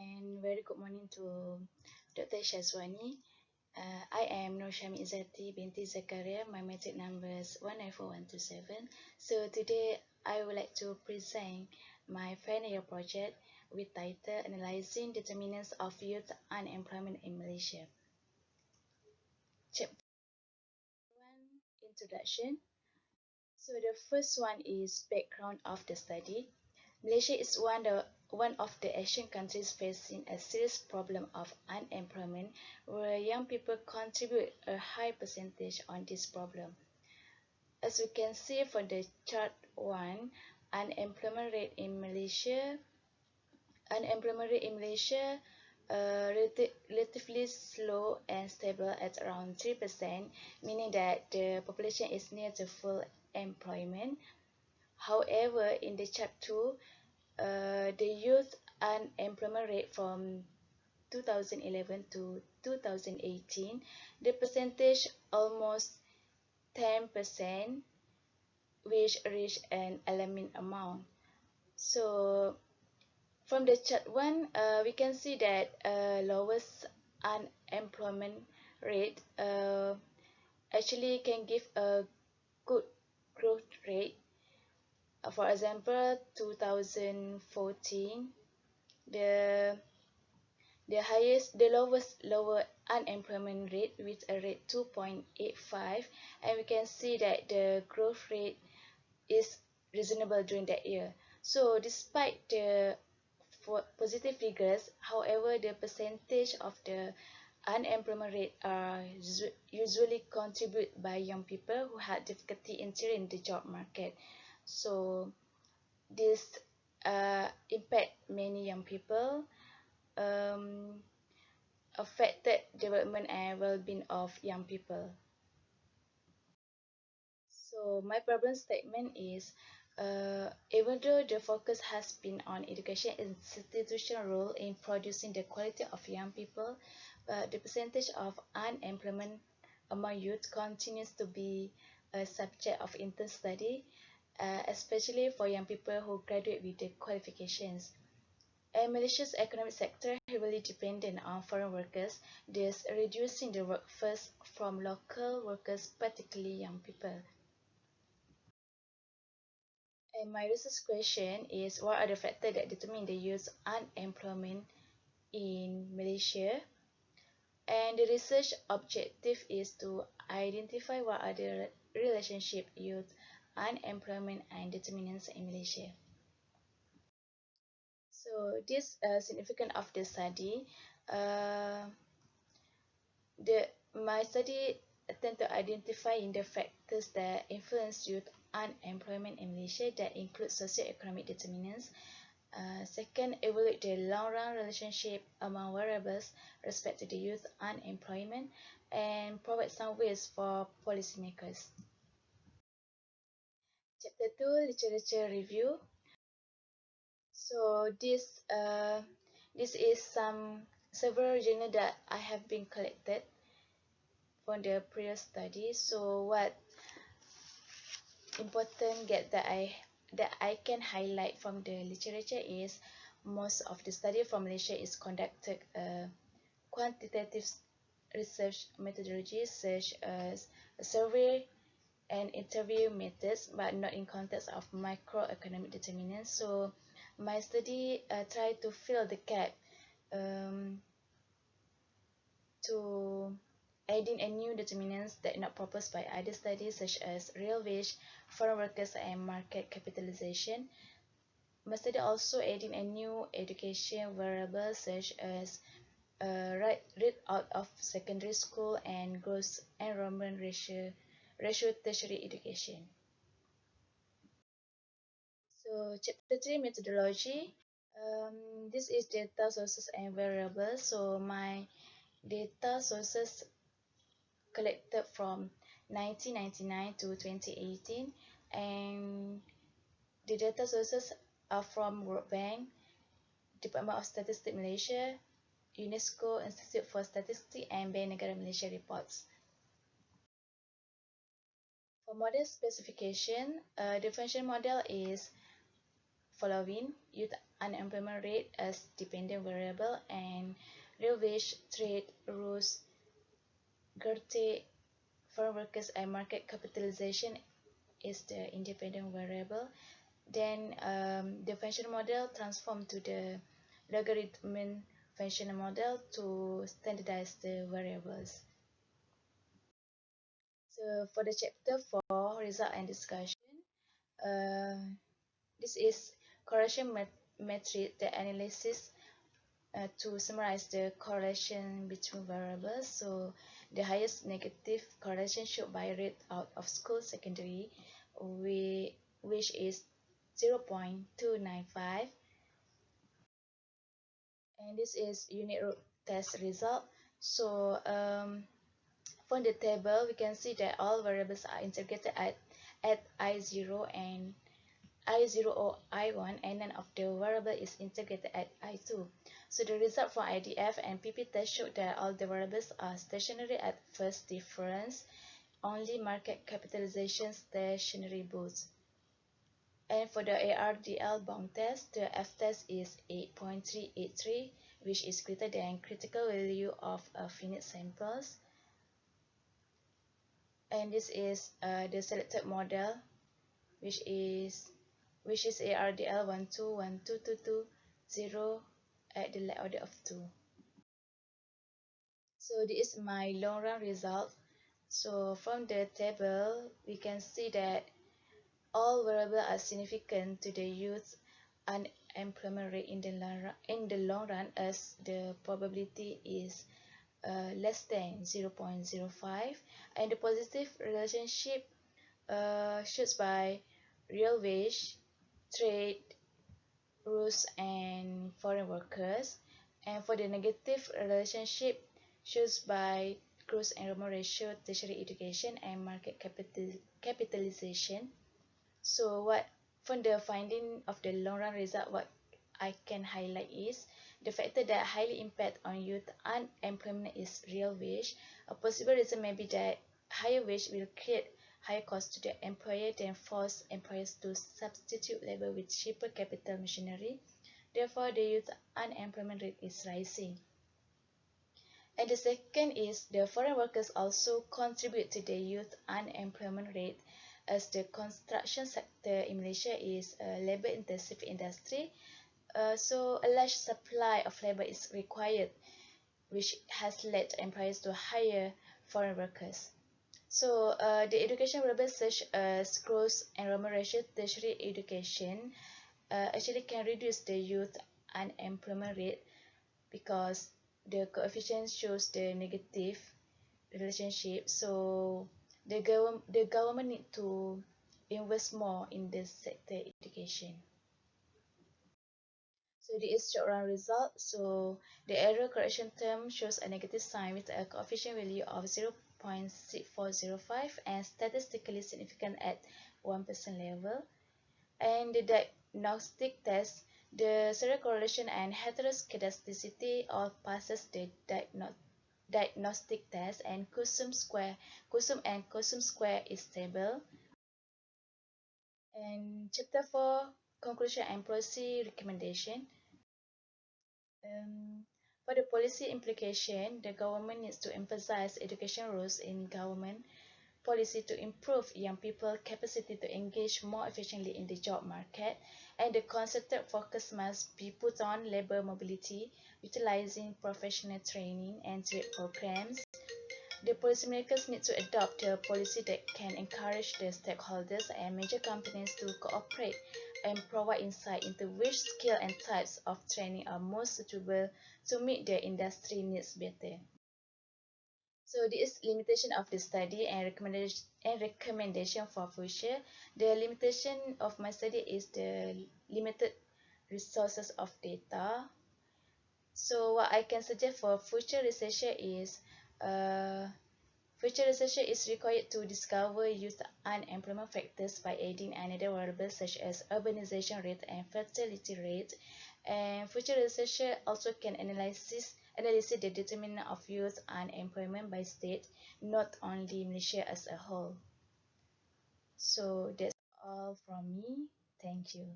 and very good morning to Dr. Shazwani. I am Nur Shami Izzati binti Zakaria. My metric number is 194127. So today I would like to present my final year project with title Analyzing Determinants of Youth Unemployment in Malaysia. Chapter 1, Introduction. So the first one is background of the study. Malaysia is one of the Asian countries facing a serious problem of unemployment, where young people contribute a high percentage on this problem. As we can see from the chart 1, unemployment rate in Malaysia relatively slow and stable at around 3%, meaning that the population is near to full employment. However, in the chart 2, the youth unemployment rate from 2011 to 2018, the percentage almost 10%, which reached an alarming amount. So from the chart 1, we can see that lowest unemployment rate actually can give a good growth rate. For example, 2014, the lowest lower unemployment rate with a rate 2.85, and we can see that the growth rate is reasonable during that year. So despite the positive figures, however, the percentage of the unemployment rate are usually contributed by young people who had difficulty entering the job market. So this impact many young people, affected development and well-being of young people. So my problem statement is, even though the focus has been on education institutional role in producing the quality of young people, the percentage of unemployment among youth continues to be a subject of intense study, especially for young people who graduate with the qualifications. And Malaysia's economic sector heavily dependent on foreign workers, thus reducing the workforce from local workers, particularly young people. And my research question is, what are the factors that determine the youth unemployment in Malaysia? And the research objective is to identify what are the relationship youth unemployment and determinants in Malaysia. So this significance of the study, uh, my study attempt to identify the factors that influence youth unemployment in Malaysia, that include socio-economic determinants. Second, evaluate the long-run relationship among variables respect to the youth unemployment, and provide some ways for policymakers. Chapter 2, Literature Review. So this is several journals that I have been collected from the previous study. So what important get that I can highlight from the literature is, most of the study from Malaysia is conducted quantitative research methodologies such as survey and interview methods, but not in context of microeconomic determinants. So my study tried to fill the gap, to adding a new determinants that not proposed by other studies such as real wage, foreign workers, and market capitalization. My study also adding a new education variable such as rate out of secondary school and gross enrollment ratio tertiary education. So chapter 3, methodology. This is data sources and variables. So my data sources collected from 1999 to 2018, and the data sources are from World Bank, Department of Statistics Malaysia, UNESCO Institute for Statistics, and Bank Negara Malaysia reports. For model specification, the function model is following: youth unemployment rate as dependent variable, and real wage, trade, rules, growth, foreign workers, and market capitalization is the independent variable. Then the functional model transformed to the logarithmic functional model to standardize the variables. So for the chapter 4, result and discussion, uh, this is correlation metric, the analysis to summarize the correlation between variables. So the highest negative correlation shown by rate out of school secondary, which is 0.295, and this is unit test result. So from the table, we can see that all variables are integrated at I0 and I0 or I1, and none of the variable is integrated at I2. So the result from IDF and PP test showed that all the variables are stationary at first difference, only market capitalization stationary both. And for the ARDL bound test, the F test is 8.383, which is greater than critical value of finite samples. And this is the selected model, which is ARDL 1212220 at the lag order of 2. So this is my long run result. So from the table, we can see that all variables are significant to the youth unemployment rate in the long run, as the probability is less than 0.05, and the positive relationship shows by real wage, trade, rules, and foreign workers. And for the negative relationship shows by gross enrollment ratio, tertiary education, and market capitalization. So what from the finding of the long run result, what I can highlight is the factor that highly impact on youth unemployment is real wage. A possible reason may be that higher wage will create higher cost to the employer, then force employers to substitute labor with cheaper capital machinery. Therefore, the youth unemployment rate is rising. And the second is the foreign workers also contribute to the youth unemployment rate, as the construction sector in Malaysia is a labor-intensive industry. So a large supply of labor is required, which has led employers to hire foreign workers. So the education variables such as gross enrollment ratio, tertiary education, actually can reduce the youth unemployment rate, because the coefficient shows the negative relationship. So the government need to invest more in this sector education. So this is short run result. So the error correction term shows a negative sign with a coefficient value of 0.6405 and statistically significant at 1% level. And the diagnostic test, the serial correlation and heteroscedasticity all passes the diagnostic test, and Kusum and Kusum square is stable. And chapter 4, conclusion and policy recommendation. For the policy implication, the government needs to emphasize education roles in government policy to improve young people's capacity to engage more efficiently in the job market, and the concerted focus must be put on labor mobility, utilizing professional training and trade programs. The policymakers need to adopt a policy that can encourage the stakeholders and major companies to cooperate and provide insight into which skills and types of training are most suitable to meet the industry needs better. So this is limitation of the study and recommendation for future. The limitation of my study is the limited resources of data. So what I can suggest for future researcher is future researcher is required to discover youth unemployment factors by adding another variables such as urbanization rate and fertility rate. And future researcher also can analyze the determinant of youth unemployment by state, not only Malaysia as a whole. So that's all from me. Thank you.